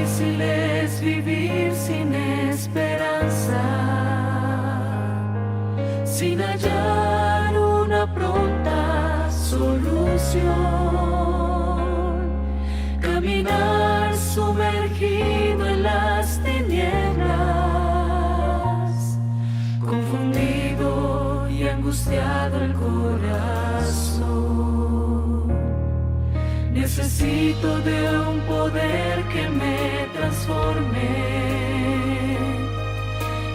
difícil es vivir sin esperanza, sin hallar una pronta solución. Caminar sumergido en las tinieblas, confundido y angustiado el corazón. Necesito de un poder que me transforme,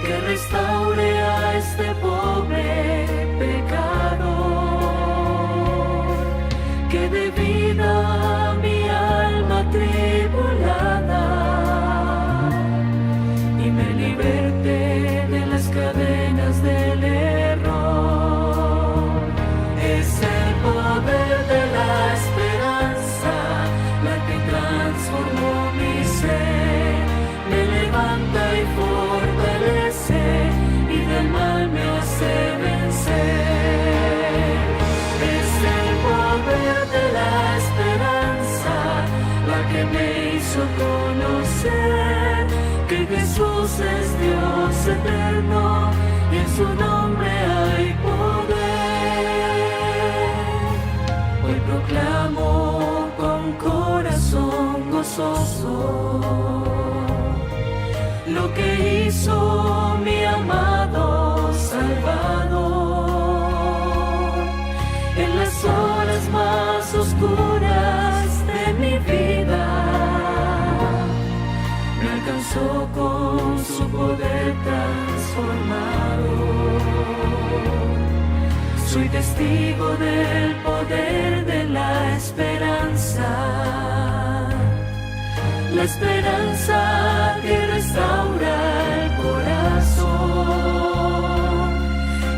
que restaure a este pobre pecador, que dé vida a mi alma tribulada y me liberte de las cadenas del error. Es el poder de la esperanza la que transformó mi ser, me levanta y fortalece y del mal me hace vencer. Es el poder de la esperanza la que me hizo conocer que Jesús es Dios eterno y en su nombre hay poder. Hoy proclamo con corazón gozoso lo que hizo mi amado Salvador. En las horas más oscuras de mi vida me alcanzó con su poder transformador. Soy testigo del poder de la esperanza que restaura el corazón,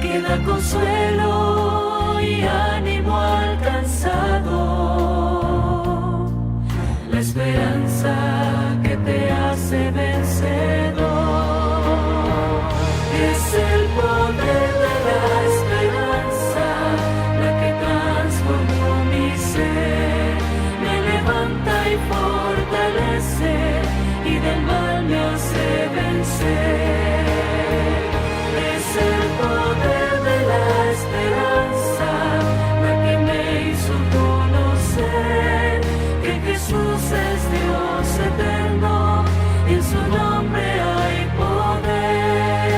que da consuelo y ánimo alcanzado, la esperanza que te hace vencedor. Es el poder de la esperanza la que transformó mi ser, me levanta y fortalece y del mal me hace vencer. Es el poder de la esperanza la que me hizo conocer que Jesús es Dios eterno y en su nombre hay poder.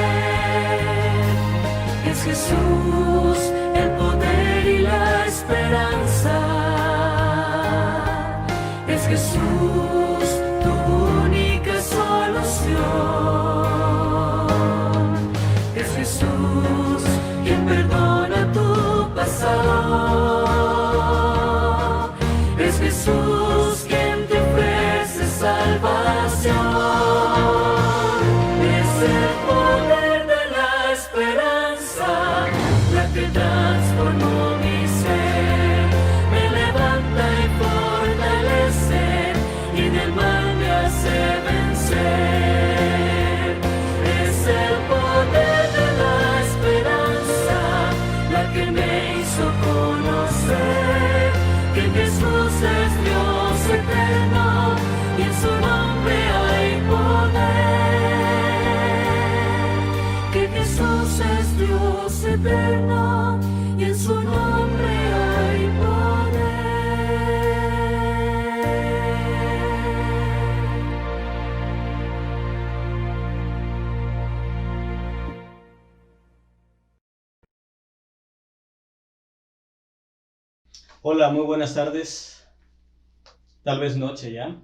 Es Jesús el poder y la esperanza. Es Jesús tu única solución. Es Jesús quien perdona tu pasado. Es Jesús quien te ofrece salvación. Es el poder de la esperanza la que transformó mi ser, me levanta y fortalece y del mal me hace vencer. Es el poder de la esperanza la que me hizo conocer que Jesús es Dios eterno y en su nombre hay poder. Que Jesús es Dios eterno y en su nombre hay Hola, muy buenas tardes, tal vez noche ya.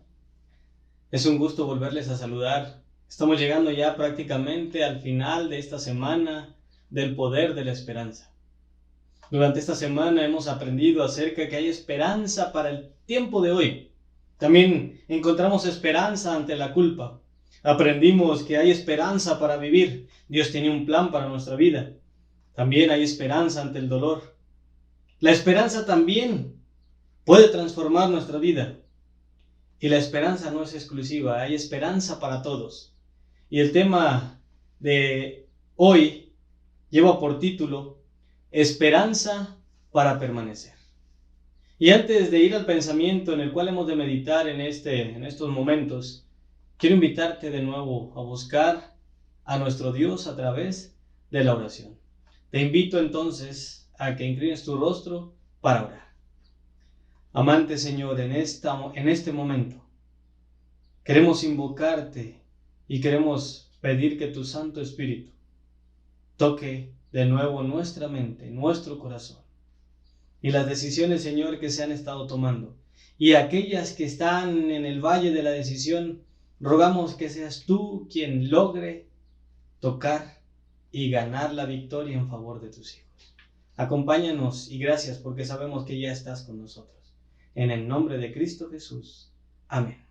Es un gusto volverles a saludar. Estamos llegando ya prácticamente al final de esta semana del poder de la esperanza. Durante esta semana hemos aprendido acerca de que hay esperanza para el tiempo de hoy. También encontramos esperanza ante la culpa. Aprendimos que hay esperanza para vivir. Dios tiene un plan para nuestra vida. También hay esperanza ante el dolor. La esperanza también puede transformar nuestra vida. Y la esperanza no es exclusiva, hay esperanza para todos. Y el tema de hoy lleva por título Esperanza para permanecer. Y antes de ir al pensamiento en el cual hemos de meditar en estos momentos, quiero invitarte de nuevo a buscar a nuestro Dios a través de la oración. Te invito entonces a que inclines tu rostro para orar. Amante Señor, en este momento queremos invocarte y queremos pedir que tu Santo Espíritu toque de nuevo nuestra mente, nuestro corazón y las decisiones, Señor, que se han estado tomando. Y aquellas que están en el valle de la decisión, rogamos que seas tú quien logre tocar y ganar la victoria en favor de tus hijos. Acompáñanos y gracias porque sabemos que ya estás con nosotros. En el nombre de Cristo Jesús. Amén.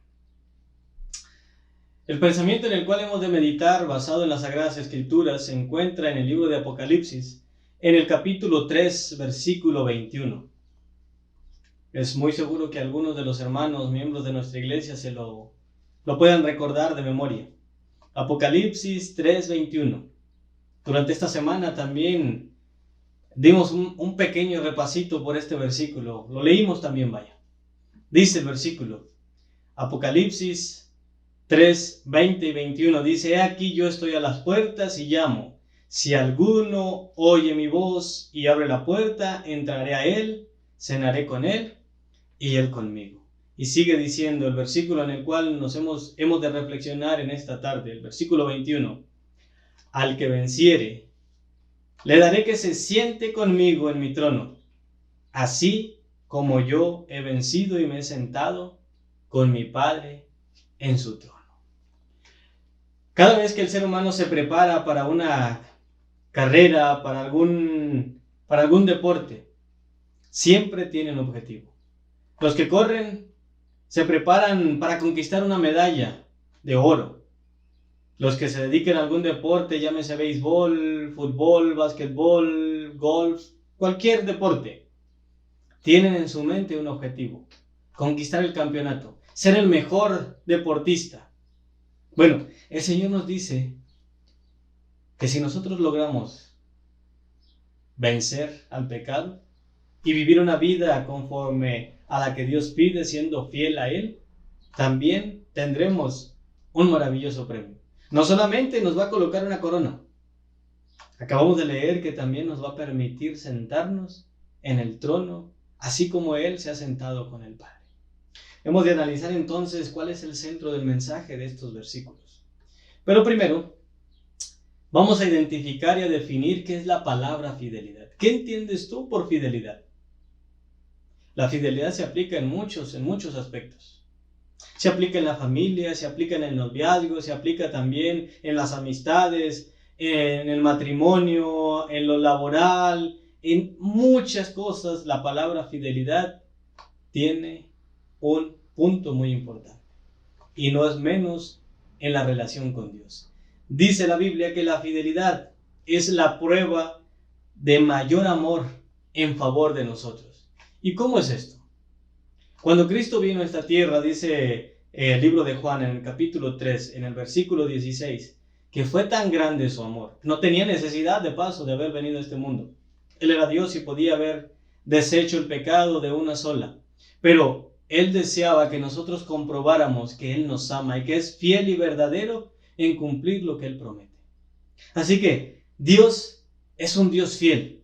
El pensamiento en el cual hemos de meditar, basado en las Sagradas Escrituras, se encuentra en el libro de Apocalipsis, en el capítulo 3, versículo 21. Es muy seguro que algunos de los hermanos, miembros de nuestra iglesia, se lo puedan recordar de memoria. Apocalipsis 3:21. Durante esta semana también dimos un pequeño repasito por este versículo. Lo leímos también, vaya. Dice el versículo, Apocalipsis 3:20 y 21. Dice, he aquí yo estoy a las puertas y llamo. Si alguno oye mi voz y abre la puerta, entraré a él, cenaré con él y él conmigo. Y sigue diciendo el versículo en el cual nos hemos de reflexionar en esta tarde, el versículo 21. Al que venciere, le daré que se siente conmigo en mi trono, así como yo he vencido y me he sentado con mi Padre en su trono. Cada vez que el ser humano se prepara para una carrera, para algún deporte, siempre tiene un objetivo. Los que corren se preparan para conquistar una medalla de oro. Los que se dediquen a algún deporte, llámese béisbol, fútbol, básquetbol, golf, cualquier deporte, tienen en su mente un objetivo: conquistar el campeonato, ser el mejor deportista. Bueno, el Señor nos dice que si nosotros logramos vencer al pecado y vivir una vida conforme a la que Dios pide, siendo fiel a Él, también tendremos un maravilloso premio. No solamente nos va a colocar una corona, acabamos de leer que también nos va a permitir sentarnos en el trono, así como Él se ha sentado con el Padre. Hemos de analizar entonces cuál es el centro del mensaje de estos versículos. Pero primero, vamos a identificar y a definir qué es la palabra fidelidad. ¿Qué entiendes tú por fidelidad? La fidelidad se aplica en muchos aspectos. Se aplica en la familia, se aplica en el noviazgo, se aplica también en las amistades, en el matrimonio, en lo laboral, en muchas cosas. La palabra fidelidad tiene un punto muy importante, y no es menos en la relación con Dios. Dice la Biblia que la fidelidad es la prueba de mayor amor en favor de nosotros. ¿Y cómo es esto? Cuando Cristo vino a esta tierra, dice el libro de Juan en el capítulo 3, en el versículo 16, que fue tan grande su amor. No tenía necesidad de paso de haber venido a este mundo. Él era Dios y podía haber deshecho el pecado de una sola. Pero Él deseaba que nosotros comprobáramos que Él nos ama y que es fiel y verdadero en cumplir lo que Él promete. Así que Dios es un Dios fiel,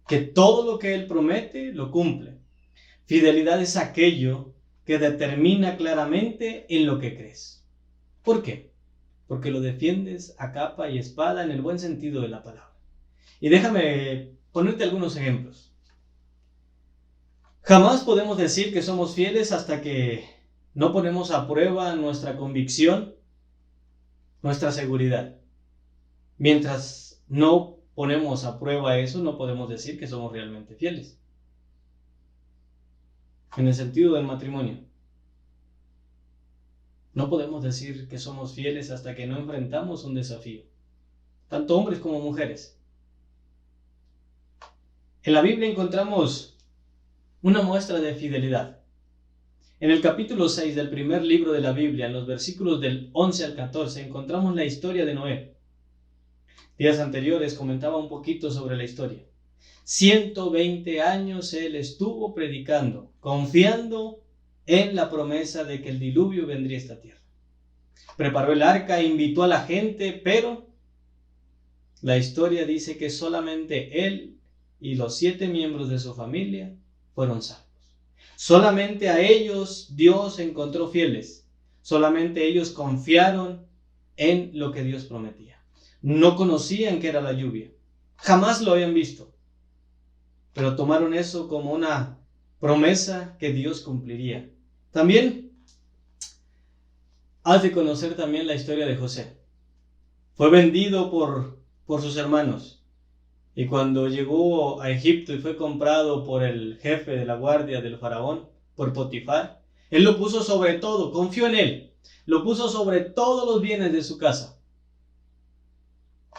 que todo lo que Él promete lo cumple. Fidelidad es aquello que determina claramente en lo que crees. ¿Por qué? Porque lo defiendes a capa y espada en el buen sentido de la palabra. Y déjame ponerte algunos ejemplos. Jamás podemos decir que somos fieles hasta que no ponemos a prueba nuestra convicción, nuestra seguridad. Mientras no ponemos a prueba eso, no podemos decir que somos realmente fieles. En el sentido del matrimonio, no podemos decir que somos fieles hasta que no enfrentamos un desafío, tanto hombres como mujeres. En la Biblia encontramos una muestra de fidelidad. En el capítulo 6 del primer libro de la Biblia, en los versículos del 11 al 14, encontramos la historia de Noé. Días anteriores comentaba un poquito sobre la historia. 120 años él estuvo predicando, confiando en la promesa de que el diluvio vendría a esta tierra. preparó el arca, invitó a la gente, pero la historia dice que solamente él y los 7 miembros de su familia fueron salvos. Solamente a ellos Dios encontró fieles. Solamente ellos confiaron en lo que Dios prometía. No conocían qué era la lluvia. Jamás lo habían visto. Pero tomaron eso como una promesa que Dios cumpliría. También has de conocer también la historia de José. Fue vendido por sus hermanos. Y cuando llegó a Egipto y fue comprado por el jefe de la guardia del faraón, por Potifar, él lo puso sobre todo, confió en él, lo puso sobre todos los bienes de su casa.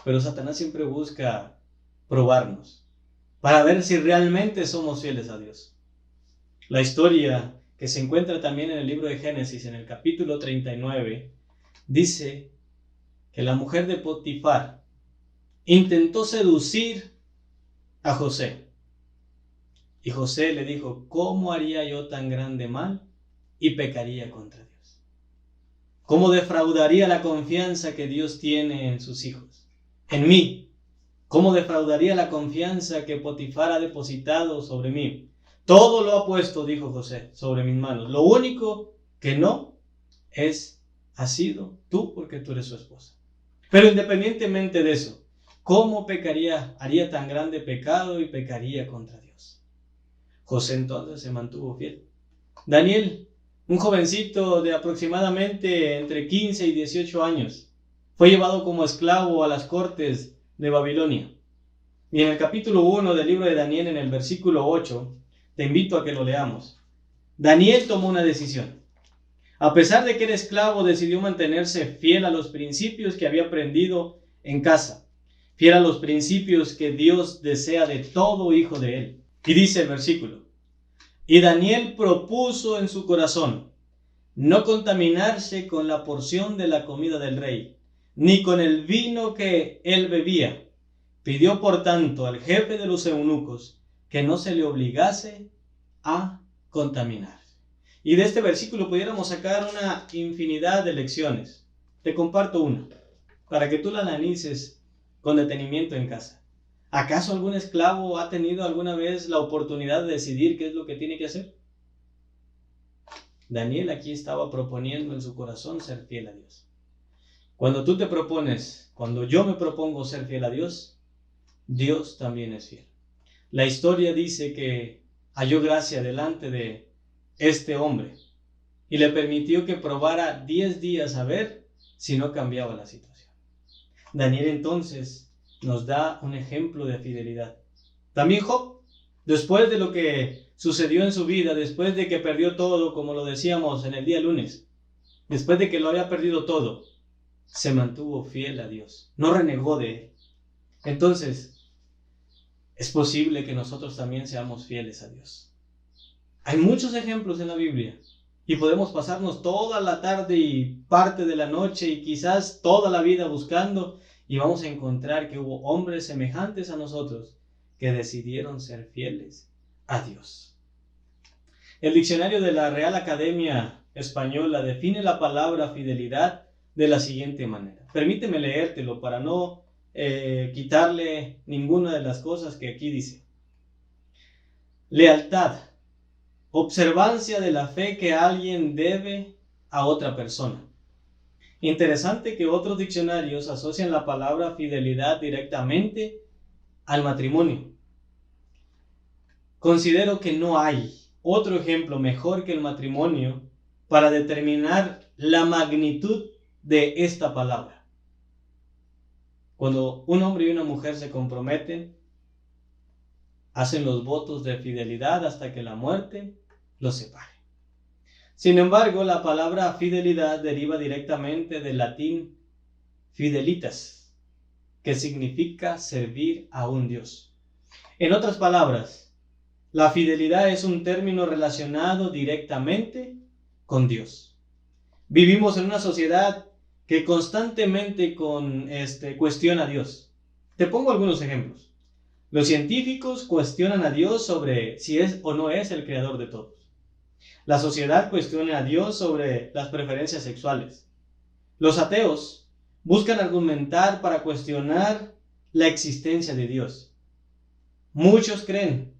Pero Satanás siempre busca probarnos, para ver si realmente somos fieles a Dios. La historia que se encuentra también en el libro de Génesis, en el capítulo 39, dice que la mujer de Potifar intentó seducir a José. Y José le dijo: ¿cómo haría yo tan grande mal y pecaría contra Dios? ¿Cómo defraudaría la confianza que Dios tiene en sus hijos? En mí. ¿Cómo defraudaría la confianza que Potifar ha depositado sobre mí? Todo lo ha puesto, dijo José, sobre mis manos. Lo único que no ha sido tú, porque tú eres su esposa. Pero independientemente de eso, ¿cómo haría tan grande pecado y pecaría contra Dios? José entonces se mantuvo fiel. Daniel, un jovencito de aproximadamente entre 15 y 18 años, fue llevado como esclavo a las cortes de Babilonia. Y en el capítulo 1 del libro de Daniel, en el versículo 8, te invito a que lo leamos. Daniel tomó una decisión. A pesar de que era esclavo, decidió mantenerse fiel a los principios que había aprendido en casa, fiel a los principios que Dios desea de todo hijo de él. Y dice el versículo: y Daniel propuso en su corazón no contaminarse con la porción de la comida del rey, ni con el vino que él bebía. Pidió por tanto al jefe de los eunucos que no se le obligase a contaminarse. Y de este versículo pudiéramos sacar una infinidad de lecciones. Te comparto una, para que tú la analices con detenimiento en casa. ¿Acaso algún esclavo ha tenido alguna vez la oportunidad de decidir qué es lo que tiene que hacer? Daniel aquí estaba proponiendo en su corazón ser fiel a Dios. Cuando tú te propones, cuando yo me propongo ser fiel a Dios, Dios también es fiel. La historia dice que halló gracia delante de este hombre y le permitió que probara 10 días a ver si no cambiaba la situación. Daniel entonces nos da un ejemplo de fidelidad. También Job, después de lo que sucedió en su vida, después de que perdió todo, como lo decíamos en el día lunes, después de que lo había perdido todo, se mantuvo fiel a Dios, no renegó de él. Entonces, es posible que nosotros también seamos fieles a Dios. Hay muchos ejemplos en la Biblia y podemos pasarnos toda la tarde y parte de la noche y quizás toda la vida buscando, y vamos a encontrar que hubo hombres semejantes a nosotros que decidieron ser fieles a Dios. El diccionario de la Real Academia Española define la palabra fidelidad de la siguiente manera. Permíteme leértelo para no quitarle ninguna de las cosas que aquí dice. Lealtad, observancia de la fe que alguien debe a otra persona. Interesante que otros diccionarios asocian la palabra fidelidad directamente al matrimonio. Considero que no hay otro ejemplo mejor que el matrimonio para determinar la magnitud de esta palabra. Cuando un hombre y una mujer se comprometen, hacen los votos de fidelidad hasta que la muerte los separe. Sin embargo, la palabra fidelidad deriva directamente del latín fidelitas, que significa servir a un Dios. En otras palabras, la fidelidad es un término relacionado directamente con Dios. Vivimos en una sociedad que constantemente cuestiona a Dios. Te pongo algunos ejemplos. Los científicos cuestionan a Dios sobre si es o no es el creador de todos. La sociedad cuestiona a Dios sobre las preferencias sexuales. Los ateos buscan argumentar para cuestionar la existencia de Dios. Muchos creen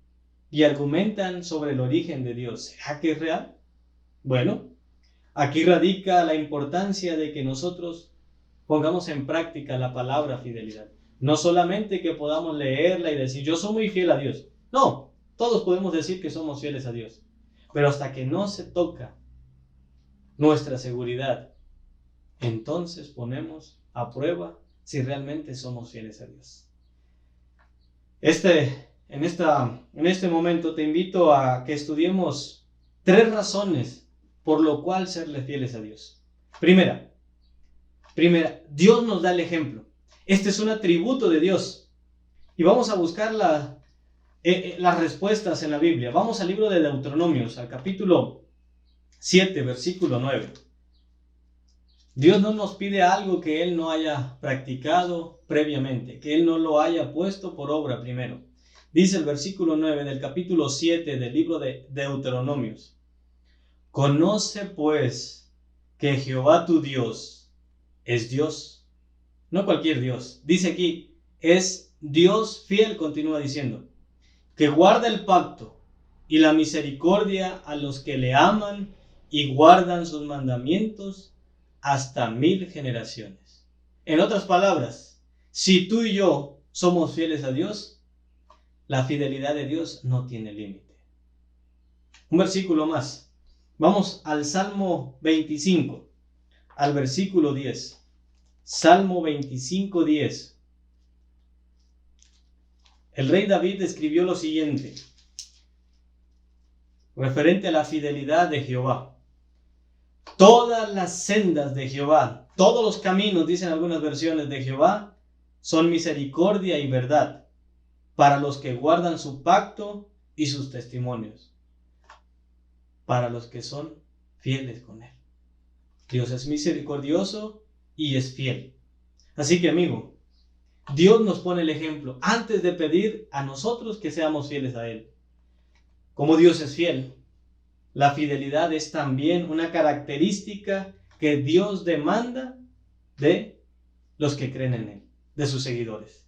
y argumentan sobre el origen de Dios. ¿Será que es real? Bueno, aquí radica la importancia de que nosotros pongamos en práctica la palabra fidelidad. No solamente que podamos leerla y decir, yo soy muy fiel a Dios. No, todos podemos decir que somos fieles a Dios. Pero hasta que no se toca nuestra seguridad, entonces ponemos a prueba si realmente somos fieles a Dios. En este momento te invito a que estudiemos 3 razones por lo cual serle fieles a Dios. Primera, Dios nos da el ejemplo. Este es un atributo de Dios. Y vamos a buscar las respuestas en la Biblia. Vamos al libro de Deuteronomios, al capítulo 7, versículo 9. Dios no nos pide algo que Él no haya practicado previamente, que Él no lo haya puesto por obra primero. Dice el versículo 9 del capítulo 7 del libro de Deuteronomios. Conoce pues que Jehová tu Dios es Dios. No cualquier Dios. Dice aquí, es Dios fiel, continúa diciendo, que guarda el pacto y la misericordia a los que le aman y guardan sus mandamientos hasta 1000 generaciones. En otras palabras, si tú y yo somos fieles a Dios, la fidelidad de Dios no tiene límite. Un versículo más. Vamos al Salmo 25, al versículo 10. Salmo 25, 10. El rey David escribió lo siguiente, referente a la fidelidad de Jehová. Todas las sendas de Jehová, todos los caminos, dicen algunas versiones de Jehová, son misericordia y verdad para los que guardan su pacto y sus testimonios, para los que son fieles con Él. Dios es misericordioso y es fiel. Así que, amigo, Dios nos pone el ejemplo antes de pedir a nosotros que seamos fieles a Él. Como Dios es fiel, la fidelidad es también una característica que Dios demanda de los que creen en Él, de sus seguidores.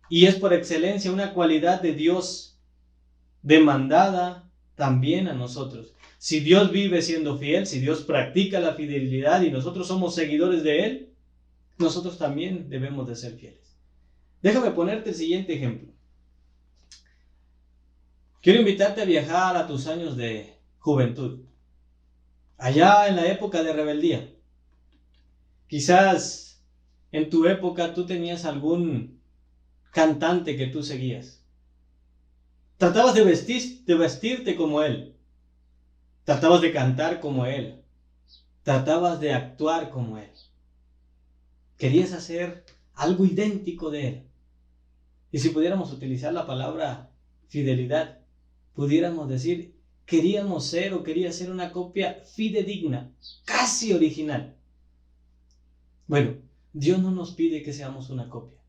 Y es por excelencia una cualidad de Dios demandada también a nosotros. Si Dios vive siendo fiel, si Dios practica la fidelidad y nosotros somos seguidores de Él, nosotros también debemos de ser fieles. Déjame ponerte el siguiente ejemplo. Quiero invitarte a viajar a tus años de juventud, allá en la época de rebeldía. Quizás en tu época tú tenías algún cantante que tú seguías. Tratabas de vestirte como él. Tratabas de cantar como él. Tratabas de actuar como él. Querías hacer algo idéntico de él. Y si pudiéramos utilizar la palabra fidelidad, pudiéramos decir, queríamos ser o quería ser una copia fidedigna, casi original. Bueno, Dios no nos pide que seamos una copia.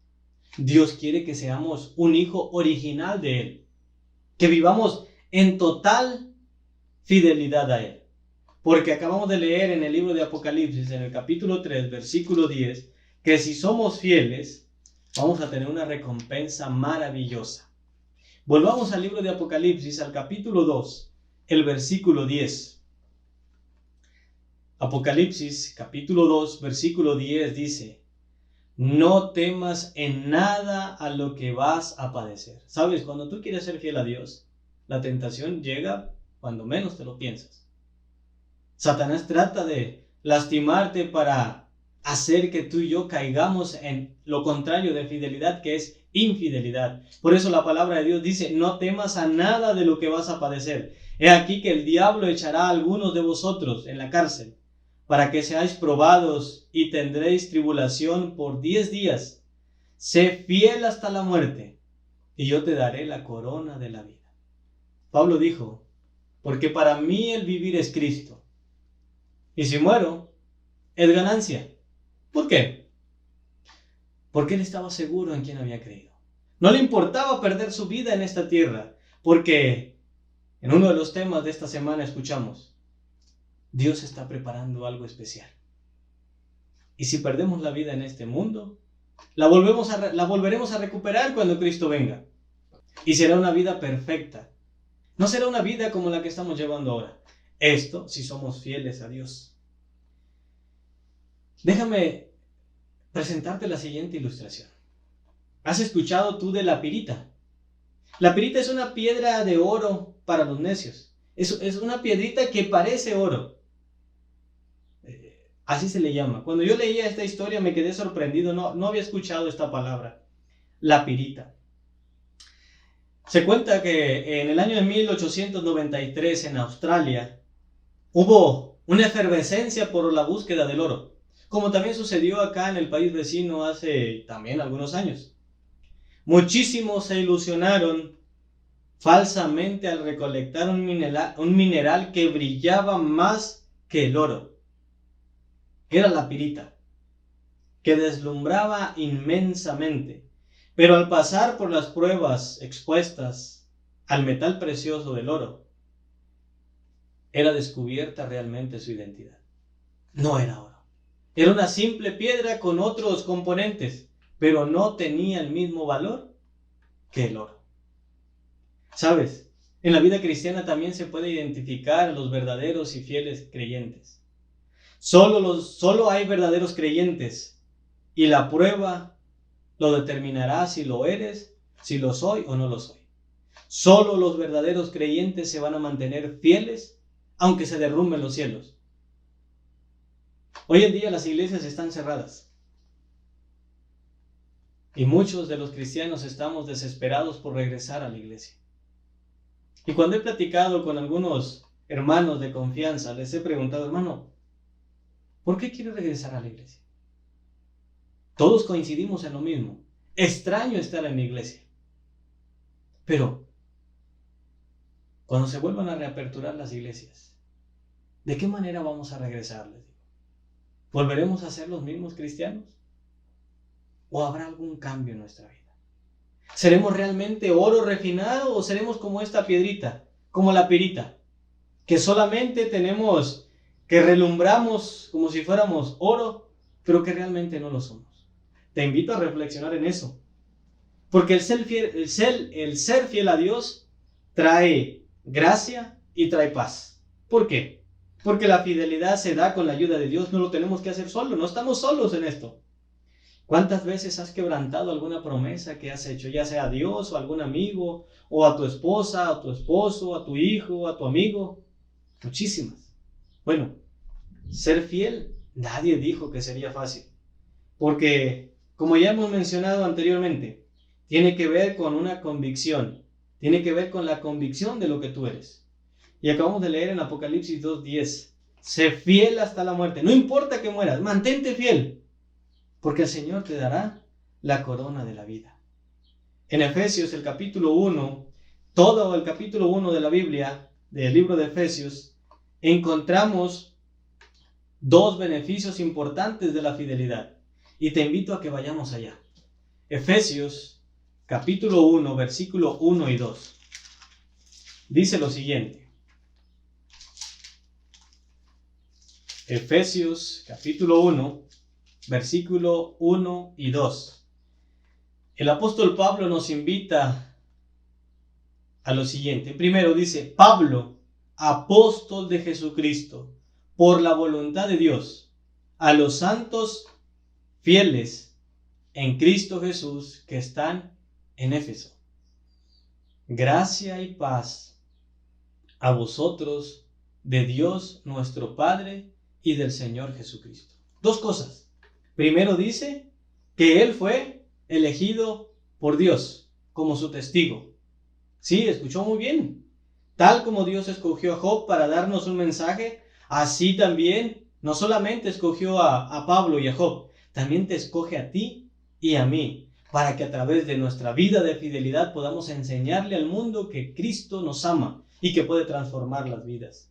Dios quiere que seamos un hijo original de Él, que vivamos en total fidelidad a Él. Porque acabamos de leer en el libro de Apocalipsis, en el capítulo 3, versículo 10, que si somos fieles, vamos a tener una recompensa maravillosa. Volvamos al libro de Apocalipsis, al capítulo 2, el versículo 10. Apocalipsis, capítulo 2, versículo 10 dice, no temas en nada a lo que vas a padecer. ¿Sabes? Cuando tú quieres ser fiel a Dios, la tentación llega cuando menos te lo piensas. Satanás trata de lastimarte para hacer que tú y yo caigamos en lo contrario de fidelidad, que es infidelidad. Por eso la palabra de Dios dice, no temas a nada de lo que vas a padecer. He aquí que el diablo echará a algunos de vosotros en la cárcel, para que seáis probados y tendréis tribulación por 10 días. Sé fiel hasta la muerte, y yo te daré la corona de la vida. Pablo dijo, porque para mí el vivir es Cristo, y si muero, es ganancia. ¿Por qué? Porque él estaba seguro en quien había creído. No le importaba perder su vida en esta tierra, porque en uno de los temas de esta semana escuchamos, Dios está preparando algo especial. Y si perdemos la vida en este mundo, la volveremos a recuperar cuando Cristo venga. Y será una vida perfecta. No será una vida como la que estamos llevando ahora. Esto si somos fieles a Dios. Déjame presentarte la siguiente ilustración. ¿Has escuchado tú de la pirita? La pirita es una piedra de oro para los necios. Es una piedrita que parece oro. Así se le llama. Cuando yo leía esta historia me quedé sorprendido. No había escuchado esta palabra. La pirita. Se cuenta que en el año de 1893 en Australia hubo una efervescencia por la búsqueda del oro, como también sucedió acá en el país vecino hace también algunos años. Muchísimos se ilusionaron falsamente al recolectar un mineral que brillaba más que el oro. Era la pirita, que deslumbraba inmensamente. Pero al pasar por las pruebas expuestas al metal precioso del oro, era descubierta realmente su identidad. No era oro. Era una simple piedra con otros componentes, pero no tenía el mismo valor que el oro. ¿Sabes? En la vida cristiana también se puede identificar a los verdaderos y fieles creyentes. Solo hay verdaderos creyentes, y la prueba lo determinará si lo eres, si lo soy o no lo soy. Solo los verdaderos creyentes se van a mantener fieles, aunque se derrumben los cielos. Hoy en día las iglesias están cerradas. Y muchos de los cristianos estamos desesperados por regresar a la iglesia. Y cuando he platicado con algunos hermanos de confianza, les he preguntado, hermano, ¿por qué quiere regresar a la iglesia? Todos coincidimos en lo mismo. Extraño estar en la iglesia. Pero, cuando se vuelvan a reaperturar las iglesias, ¿de qué manera vamos a regresar? Les digo. ¿Volveremos a ser los mismos cristianos? ¿O habrá algún cambio en nuestra vida? ¿Seremos realmente oro refinado o seremos como esta piedrita, como la pirita, que solamente que relumbramos como si fuéramos oro, pero que realmente no lo somos? Te invito a reflexionar en eso. Porque el ser fiel a Dios trae gracia y trae paz. ¿Por qué? Porque la fidelidad se da con la ayuda de Dios. No lo tenemos que hacer solo. No estamos solos en esto. ¿Cuántas veces has quebrantado alguna promesa que has hecho? Ya sea a Dios o a algún amigo, o a tu esposa, a tu esposo, a tu hijo, a tu amigo. Muchísimas. Bueno, ser fiel, nadie dijo que sería fácil. Porque, como ya hemos mencionado anteriormente, tiene que ver con una convicción. Tiene que ver con la convicción de lo que tú eres. Y acabamos de leer en Apocalipsis 2:10. Sé fiel hasta la muerte. No importa que mueras, mantente fiel. Porque el Señor te dará la corona de la vida. En Efesios, el capítulo 1, todo el capítulo 1 de la Biblia, del libro de Efesios, encontramos dos beneficios importantes de la fidelidad. Y te invito a que vayamos allá. Efesios, capítulo 1, versículo 1 y 2. Dice lo siguiente. Efesios, capítulo 1, versículo 1 y 2. El apóstol Pablo nos invita a lo siguiente. Primero dice, Pablo, apóstol de Jesucristo, por la voluntad de Dios, a los santos fieles en Cristo Jesús que están en Éfeso. Gracia y paz a vosotros de Dios nuestro Padre y del Señor Jesucristo. Dos cosas. Primero dice que él fue elegido por Dios como su testigo. Sí, escuchó muy bien. Tal como Dios escogió a Job para darnos un mensaje, así también no solamente escogió a Pablo y a Job, también te escoge a ti y a mí, para que a través de nuestra vida de fidelidad podamos enseñarle al mundo que Cristo nos ama y que puede transformar las vidas.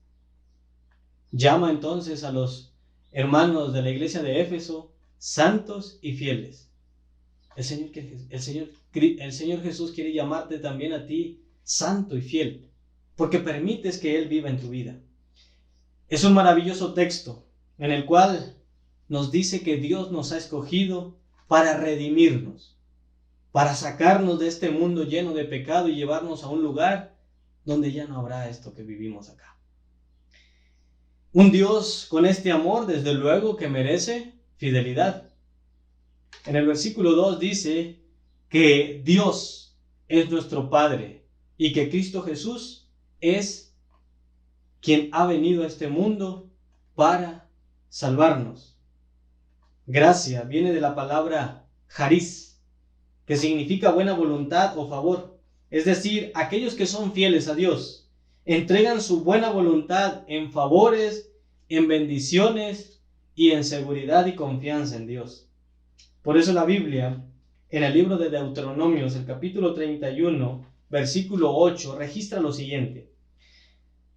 Llama entonces a los hermanos de la iglesia de Éfeso santos y fieles. El Señor Jesús quiere llamarte también a ti santo y fiel, porque permites que Él viva en tu vida. Es un maravilloso texto en el cual nos dice que Dios nos ha escogido para redimirnos, para sacarnos de este mundo lleno de pecado y llevarnos a un lugar donde ya no habrá esto que vivimos acá. Un Dios con este amor, desde luego, que merece fidelidad. En el versículo 2 dice que Dios es nuestro Padre y que Cristo Jesús es quien ha venido a este mundo para salvarnos. Gracia viene de la palabra charis, que significa buena voluntad o favor. Es decir, aquellos que son fieles a Dios entregan su buena voluntad en favores, en bendiciones y en seguridad y confianza en Dios. Por eso la Biblia, en el libro de Deuteronomios, el capítulo 31, versículo 8, registra lo siguiente.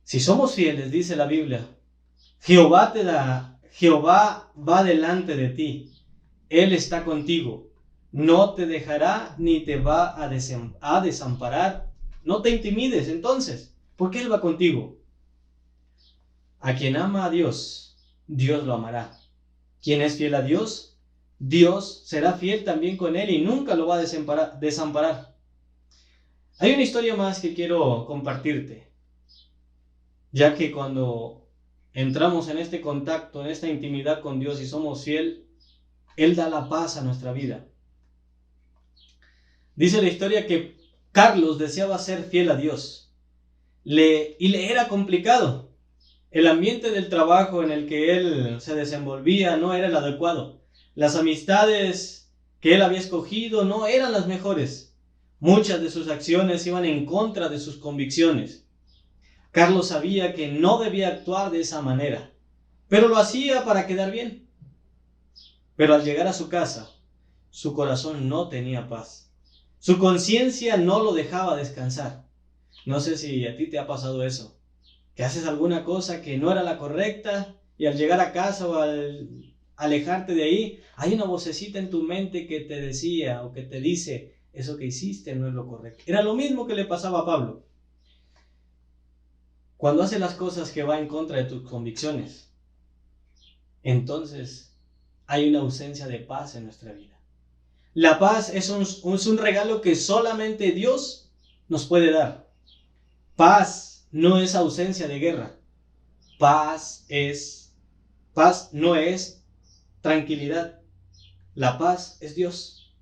Si somos fieles, dice la Biblia, Jehová va delante de ti, Él está contigo, no te dejará ni te va a desamparar. No te intimides entonces, porque Él va contigo. A quien ama a Dios, Dios lo amará. Quien es fiel a Dios, Dios será fiel también con él y nunca lo va a desamparar. Hay una historia más que quiero compartirte, ya que cuando entramos en este contacto, en esta intimidad con Dios y somos fiel, Él da la paz a nuestra vida. Dice la historia que Carlos deseaba ser fiel a Dios y le era complicado. El ambiente del trabajo en el que él se desenvolvía no era el adecuado. Las amistades que él había escogido no eran las mejores. Muchas de sus acciones iban en contra de sus convicciones. Carlos sabía que no debía actuar de esa manera, pero lo hacía para quedar bien. Pero al llegar a su casa, su corazón no tenía paz. Su conciencia no lo dejaba descansar. No sé si a ti te ha pasado eso, que haces alguna cosa que no era la correcta y al llegar a casa o al alejarte de ahí, hay una vocecita en tu mente que te decía o que te dice, eso que hiciste no es lo correcto. Era lo mismo que le pasaba a Pablo. Cuando haces las cosas que van en contra de tus convicciones, entonces hay una ausencia de paz en nuestra vida. La paz es un regalo que solamente Dios nos puede dar. Paz no es ausencia de guerra. Paz no es tranquilidad. La paz es Dios.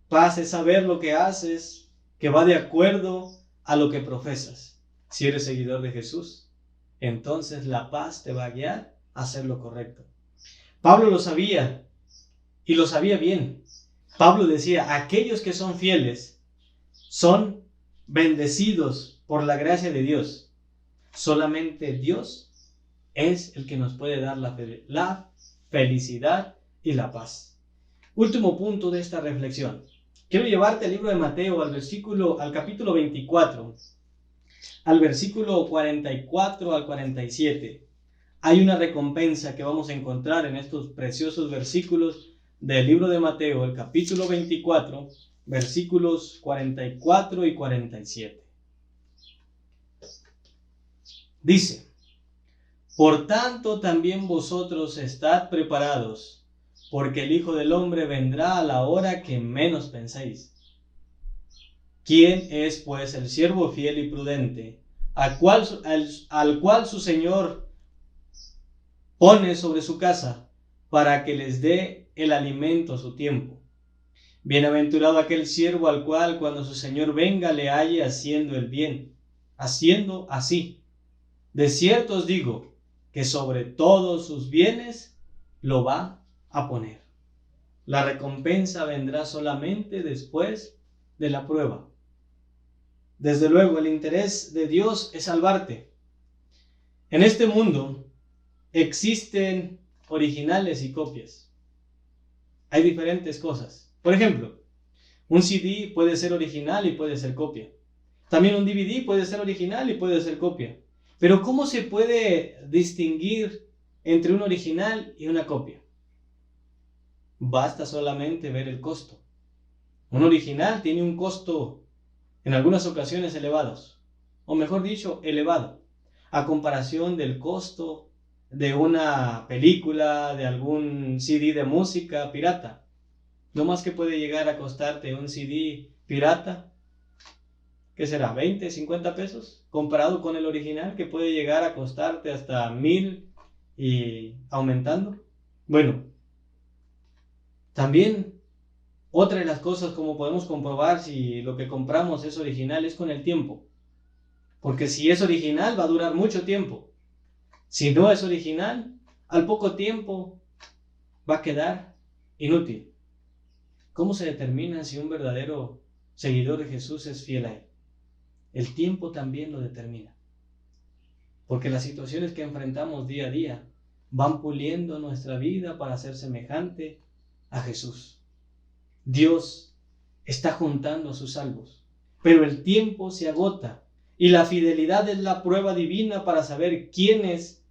Paz es saber lo que haces, que va de acuerdo a lo que profesas. Si eres seguidor de Jesús, entonces la paz te va a guiar a hacer lo correcto. Pablo lo sabía y lo sabía bien. Pablo decía, aquellos que son fieles son bendecidos por la gracia de Dios. Solamente Dios es el que nos puede dar la felicidad y la paz. Último punto de esta reflexión. Quiero llevarte al libro de Mateo, al capítulo 24, al versículo 44 al 47. Hay una recompensa que vamos a encontrar en estos preciosos versículos del libro de Mateo, el capítulo 24, versículos 44 y 47. Dice, por tanto también vosotros estad preparados, porque el Hijo del Hombre vendrá a la hora que menos penséis. ¿Quién es pues el siervo fiel y prudente, al cual su Señor pone sobre su casa, para que les dé el alimento a su tiempo? Bienaventurado aquel siervo al cual cuando su Señor venga le halle haciendo el bien, haciendo así. De cierto os digo que sobre todos sus bienes lo va a poner. La recompensa vendrá solamente después de la prueba. Desde luego, el interés de Dios es salvarte. En este mundo existen originales y copias. Hay diferentes cosas. Por ejemplo, un CD puede ser original y puede ser copia. También un DVD puede ser original y puede ser copia. Pero ¿cómo se puede distinguir entre un original y una copia? Basta solamente ver el costo. Un original tiene un costo en algunas ocasiones elevados, o mejor dicho, elevado, a comparación del costo de una película, de algún CD de música pirata. Lo más que puede llegar a costarte un CD pirata, ¿qué será? ¿20, 50 pesos? Comparado con el original, que puede llegar a costarte hasta 1000 y aumentando. Bueno, también otra de las cosas como podemos comprobar si lo que compramos es original es con el tiempo. Porque si es original va a durar mucho tiempo. Si no es original, al poco tiempo va a quedar inútil. ¿Cómo se determina si un verdadero seguidor de Jesús es fiel a Él? El tiempo también lo determina. Porque las situaciones que enfrentamos día a día van puliendo nuestra vida para ser semejante a Jesús. Dios está juntando a sus salvos, pero el tiempo se agota y la fidelidad es la prueba divina para saber quién es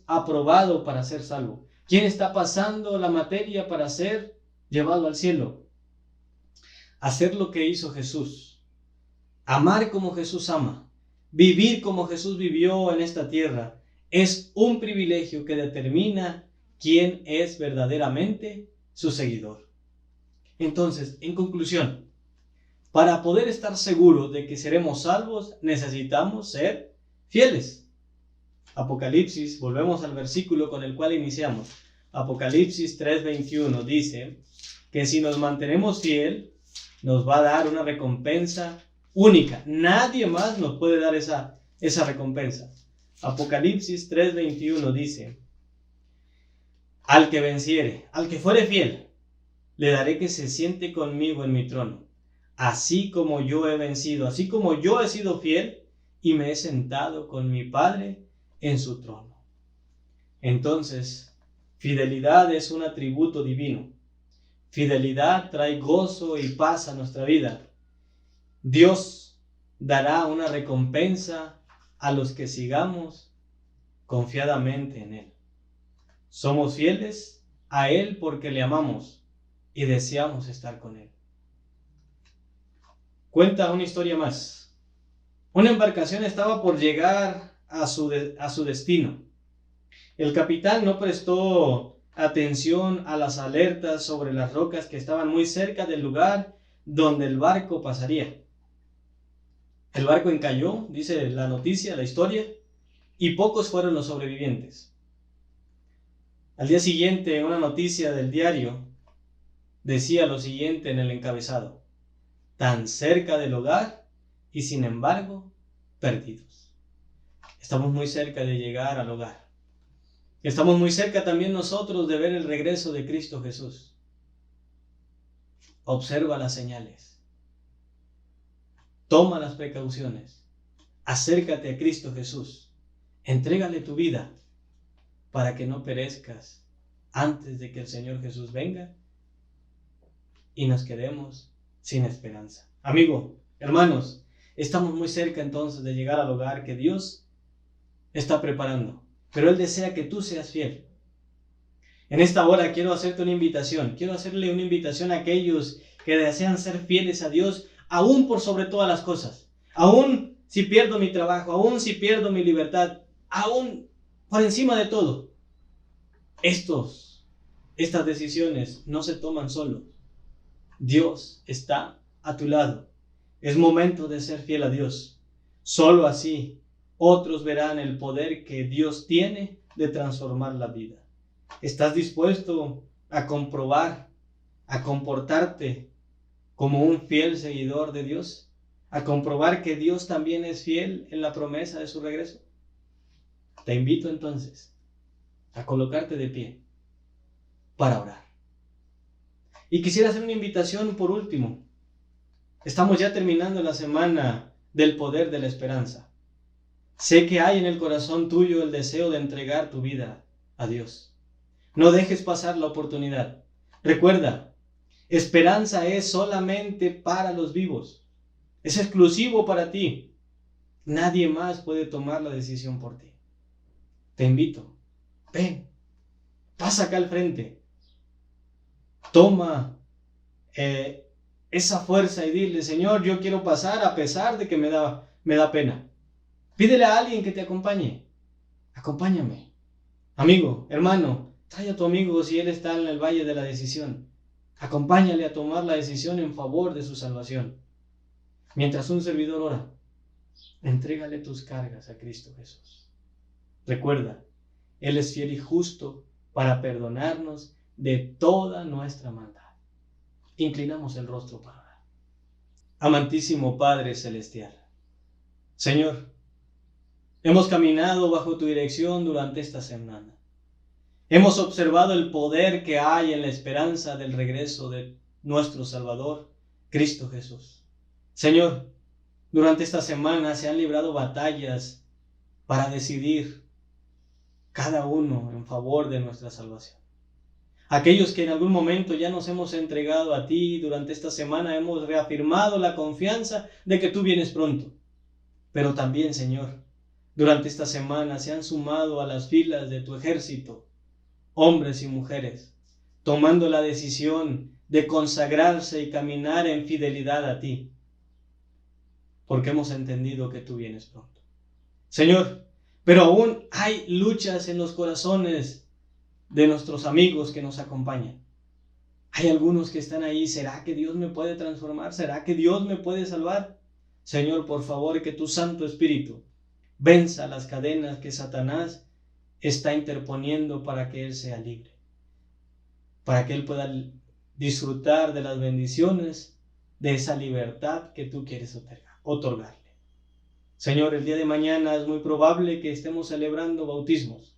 aprobado para ser salvo, quién está pasando la materia para ser llevado al cielo. Hacer lo que hizo Jesús, amar como Jesús ama, vivir como Jesús vivió en esta tierra, es un privilegio que determina quién es verdaderamente su seguidor. Entonces, en conclusión, para poder estar seguros de que seremos salvos, necesitamos ser fieles. Apocalipsis, volvemos al versículo con el cual iniciamos. Apocalipsis 3:21 dice que si nos mantenemos fiel, nos va a dar una recompensa única. Nadie más nos puede dar esa recompensa. Apocalipsis 3:21 dice: al que venciere, al que fuere fiel, le daré que se siente conmigo en mi trono, así como yo he vencido, así como yo he sido fiel y me he sentado con mi Padre en su trono. Entonces, fidelidad es un atributo divino. Fidelidad trae gozo y paz a nuestra vida. Dios dará una recompensa a los que sigamos confiadamente en Él. Somos fieles a Él porque le amamos y deseamos estar con Él. Cuenta una historia más. Una embarcación estaba por llegar a su destino. El capitán no prestó atención a las alertas sobre las rocas que estaban muy cerca del lugar donde el barco pasaría. El barco encalló, dice la noticia, la historia, y pocos fueron los sobrevivientes. Al día siguiente, una noticia del diario decía lo siguiente en el encabezado: tan cerca del hogar y sin embargo perdidos. Estamos muy cerca de llegar al hogar. Estamos muy cerca también nosotros de ver el regreso de Cristo Jesús. Observa las señales. Toma las precauciones. Acércate a Cristo Jesús. Entrégale tu vida para que no perezcas antes de que el Señor Jesús venga y nos quedemos sin esperanza. Amigo, hermanos, estamos muy cerca entonces de llegar al hogar que Dios está preparando, pero Él desea que tú seas fiel. En esta hora quiero hacerte una invitación, quiero hacerle una invitación a aquellos que desean ser fieles a Dios, aún por sobre todas las cosas, aún si pierdo mi trabajo, aún si pierdo mi libertad, aún por encima de todo. Estas decisiones no se toman solos. Dios está a tu lado. Es momento de ser fiel a Dios. Solo así otros verán el poder que Dios tiene de transformar la vida. ¿Estás dispuesto a comprobar, a comportarte como un fiel seguidor de Dios? ¿A comprobar que Dios también es fiel en la promesa de su regreso? Te invito entonces a colocarte de pie para orar. Y quisiera hacer una invitación por último. Estamos ya terminando la semana del poder de la esperanza. Sé que hay en el corazón tuyo el deseo de entregar tu vida a Dios. No dejes pasar la oportunidad. Recuerda, esperanza es solamente para los vivos. Es exclusivo para ti. Nadie más puede tomar la decisión por ti. Te invito, ven, pasa acá al frente. Toma esa fuerza y dile: Señor, yo quiero pasar a pesar de que me da pena. Pídele a alguien que te acompañe. Acompáñame. Amigo, hermano, trae a tu amigo si él está en el valle de la decisión. Acompáñale a tomar la decisión en favor de su salvación. Mientras un servidor ora, entrégale tus cargas a Cristo Jesús. Recuerda, Él es fiel y justo para perdonarnos de toda nuestra maldad. Inclinamos el rostro para orar. Amantísimo Padre Celestial, Señor, hemos caminado bajo tu dirección durante esta semana. Hemos observado el poder que hay en la esperanza del regreso de nuestro Salvador, Cristo Jesús. Señor, durante esta semana se han librado batallas para decidir cada uno en favor de nuestra salvación. Aquellos que en algún momento ya nos hemos entregado a ti, durante esta semana hemos reafirmado la confianza de que tú vienes pronto. Pero también, Señor, durante esta semana se han sumado a las filas de tu ejército hombres y mujeres, tomando la decisión de consagrarse y caminar en fidelidad a ti, porque hemos entendido que tú vienes pronto. Señor, pero aún hay luchas en los corazones de nuestros amigos que nos acompañan. Hay algunos que están ahí. ¿Será que Dios me puede transformar? ¿Será que Dios me puede salvar? Señor, por favor, que tu Santo Espíritu venza las cadenas que Satanás está interponiendo para que él sea libre, para que él pueda disfrutar de las bendiciones de esa libertad que tú quieres otorgarle. Señor, el día de mañana es muy probable que estemos celebrando bautismos,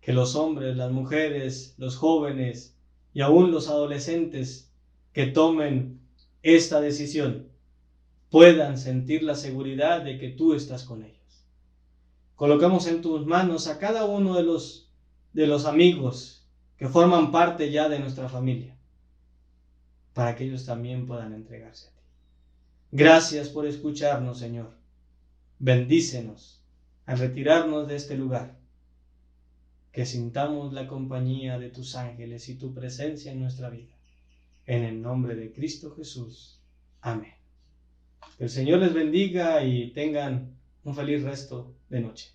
que los hombres, las mujeres, los jóvenes y aún los adolescentes que tomen esta decisión puedan sentir la seguridad de que tú estás con ellos. Colocamos en tus manos a cada uno de los amigos que forman parte ya de nuestra familia, para que ellos también puedan entregarse a ti. Gracias por escucharnos, Señor. Bendícenos al retirarnos de este lugar, que sintamos la compañía de tus ángeles y tu presencia en nuestra vida. En el nombre de Cristo Jesús. Amén. Que el Señor les bendiga y tengan un feliz resto de noche.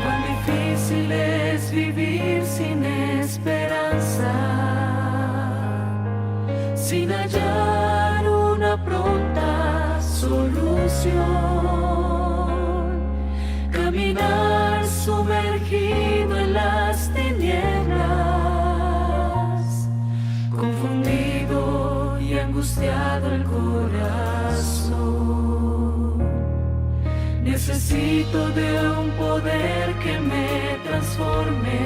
Cuán difícil es vivir sin esperanza, sin hallar una pronta solución, caminar sumergido en las tinieblas, confundido y angustiado el corazón. Necesito de un poder que me transforme,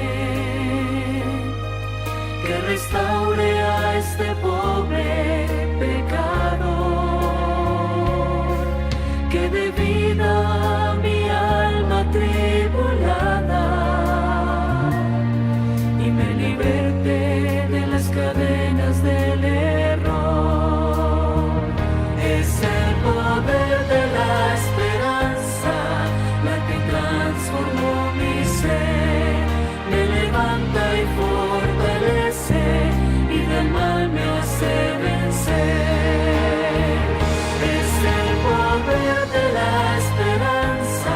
que restaure a este pobre pecador, que dé vida a mi alma atribulada y me liberte de las cadenas del error. Es el poder de la esperanza la que transformó mi ser, me levanta y fortalece y del mal me hace vencer. Es el poder de la esperanza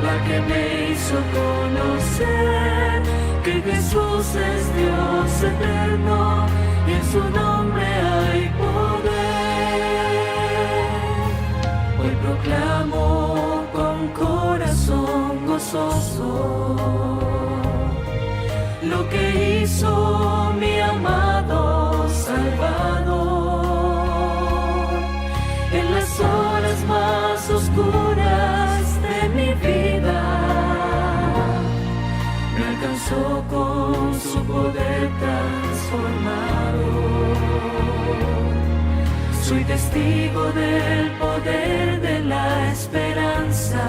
la que me hizo conocer que Jesús es Dios eterno y en su nombre hay poder. Hoy proclamo con corazón gozoso lo que hizo mi amado Salvador. En las horas más oscuras de mi vida me alcanzó con su poder transformador. Soy testigo del poder de la esperanza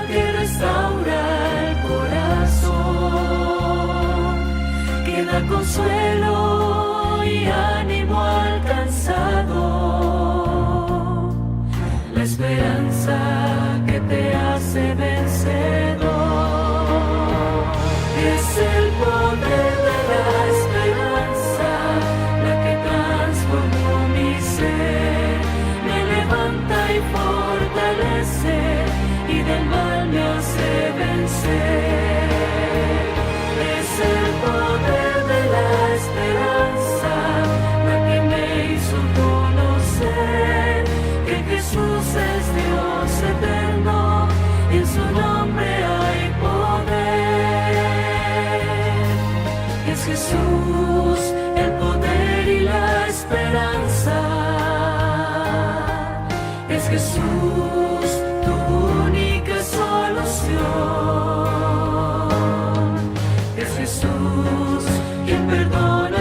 que restaura el corazón. que da consuelo y ánimo al cansado, la esperanza que te hace vencedor. Es el poder de la esperanza la que transformó mi ser, me levanta y fortalece y del mal me hace vencer. Es el poder de la esperanza la que me hizo conocer que Jesús es Dios eterno y en su nombre hay poder. Es Jesús el poder y la esperanza. Es Jesús tu única solución. Es Jesús quien perdona